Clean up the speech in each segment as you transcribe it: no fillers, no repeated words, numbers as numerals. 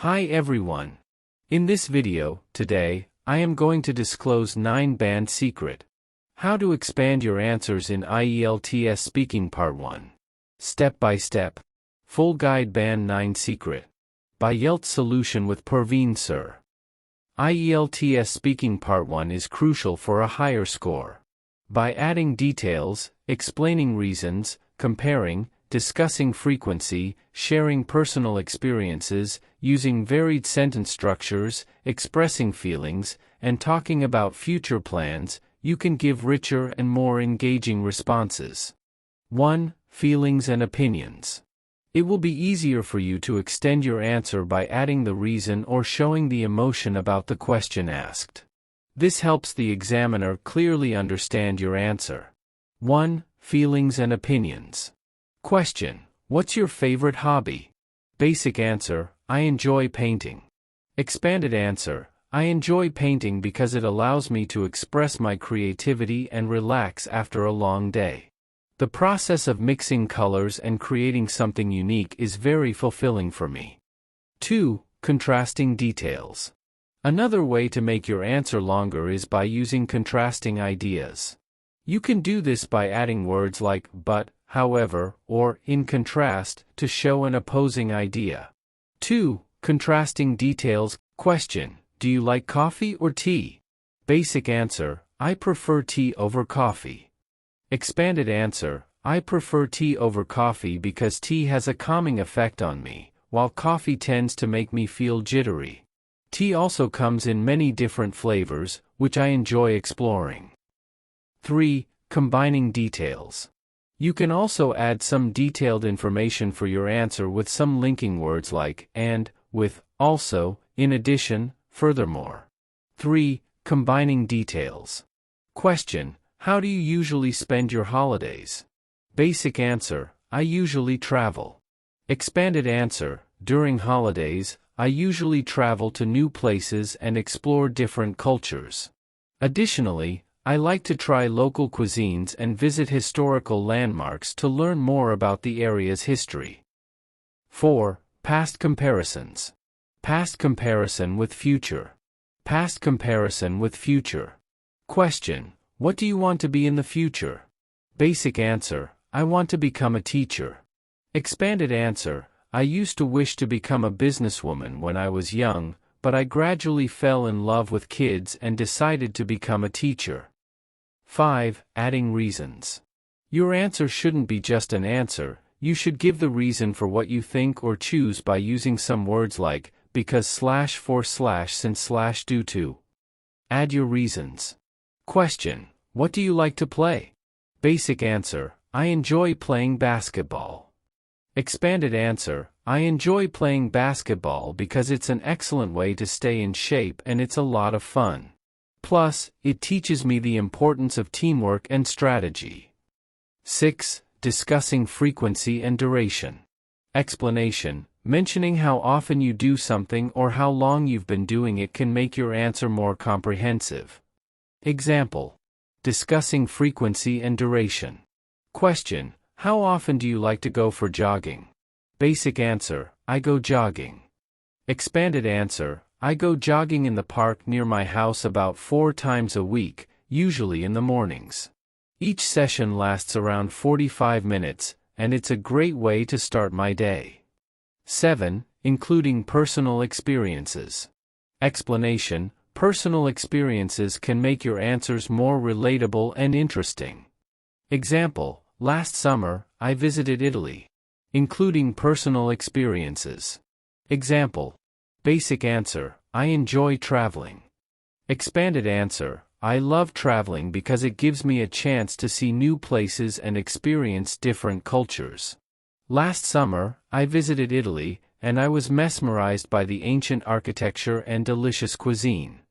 Hi everyone. In this video, today, I am going to disclose 9-band secret. How to expand your answers in IELTS Speaking Part 1. Step by step. Full guide band 9 secret. By ieltssolutionwithparveensir. IELTS Speaking Part 1 is crucial for a higher score. By adding details, explaining reasons, comparing, discussing frequency, sharing personal experiences, using varied sentence structures, expressing feelings, and talking about future plans, you can give richer and more engaging responses. 1. Feelings and opinions. It will be easier for you to extend your answer by adding the reason or showing the emotion about the question asked. This helps the examiner clearly understand your answer. 1. Feelings and opinions. Question: what's your favorite hobby? Basic answer: I enjoy painting. Expanded answer: I enjoy painting because it allows me to express my creativity and relax after a long day. The process of mixing colors and creating something unique is very fulfilling for me. 2. Contrasting details. Another way to make your answer longer is by using contrasting ideas. You can do this by adding words like but, however, or in contrast to show an opposing idea. 2. Contrasting details. Question: do you like coffee or tea? Basic answer: I prefer tea over coffee. Expanded answer: I prefer tea over coffee because tea has a calming effect on me, while coffee tends to make me feel jittery. Tea also comes in many different flavors, which I enjoy exploring. 3. Combining details. You can also add some detailed information for your answer with some linking words like and, with, also, in addition, furthermore. 3. Combining details. Question: how do you usually spend your holidays? Basic answer: I usually travel. Expanded answer: during holidays, I usually travel to new places and explore different cultures. Additionally, I like to try local cuisines and visit historical landmarks to learn more about the area's history. 4. Past comparisons. Past comparison with future. Past comparison with future. Question: what do you want to be in the future? Basic answer: I want to become a teacher. Expanded answer: I used to wish to become a businesswoman when I was young, but I gradually fell in love with kids and decided to become a teacher. 5. Adding reasons. Your answer shouldn't be just an answer, you should give the reason for what you think or choose by using some words like because /for/ since / due to. Add your reasons. Question: what do you like to play? Basic answer: I enjoy playing basketball. Expanded answer: I enjoy playing basketball because it's an excellent way to stay in shape and it's a lot of fun. Plus, it teaches me the importance of teamwork and strategy. 6. Discussing frequency and duration. Explanation: mentioning how often you do something or how long you've been doing it can make your answer more comprehensive. Example: discussing frequency and duration. Question: how often do you like to go for jogging? Basic answer: I go jogging. Expanded answer: I go jogging in the park near my house about 4 times a week, usually in the mornings. Each session lasts around 45 minutes, and it's a great way to start my day. 7. Including personal experiences. Explanation: personal experiences can make your answers more relatable and interesting. Example: last summer, I visited Italy. Including personal experiences. Example: basic answer: I enjoy traveling. Expanded answer: I love traveling because it gives me a chance to see new places and experience different cultures. Last summer, I visited Italy, and I was mesmerized by the ancient architecture and delicious cuisine.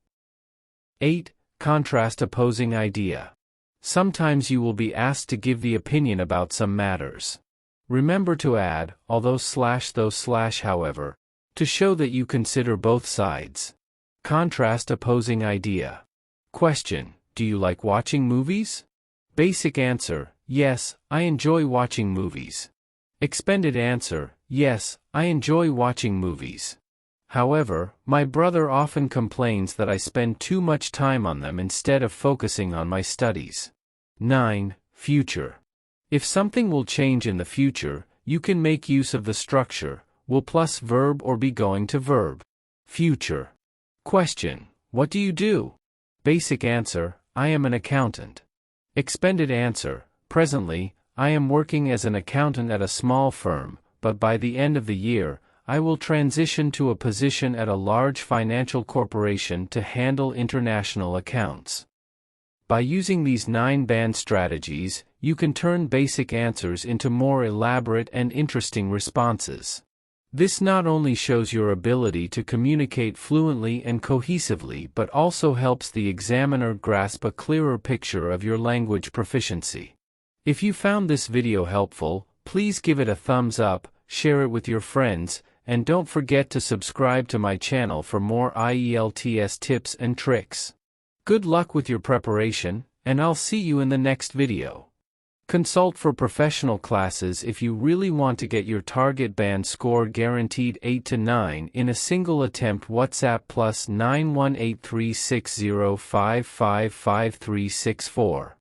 8. Contrast opposing idea. Sometimes you will be asked to give the opinion about some matters. Remember to add, although /though/ however, to show that you consider both sides. Contrast opposing idea. Question: do you like watching movies? Basic answer: yes, I enjoy watching movies. Expanded answer: yes, I enjoy watching movies. However, my brother often complains that I spend too much time on them instead of focusing on my studies. 9. Future. If something will change in the future, you can make use of the structure, will plus verb or be going to verb. Future. Question: what do you do? Basic answer: I am an accountant. Expanded answer: presently, I am working as an accountant at a small firm, but by the end of the year, I will transition to a position at a large financial corporation to handle international accounts. By using these 9-band strategies, you can turn basic answers into more elaborate and interesting responses. This not only shows your ability to communicate fluently and cohesively but also helps the examiner grasp a clearer picture of your language proficiency. If you found this video helpful, please give it a thumbs up, share it with your friends, and don't forget to subscribe to my channel for more IELTS tips and tricks. Good luck with your preparation, and I'll see you in the next video. Consult for professional classes if you really want to get your target band score guaranteed 8 to 9 in a single attempt. WhatsApp +9183605555364.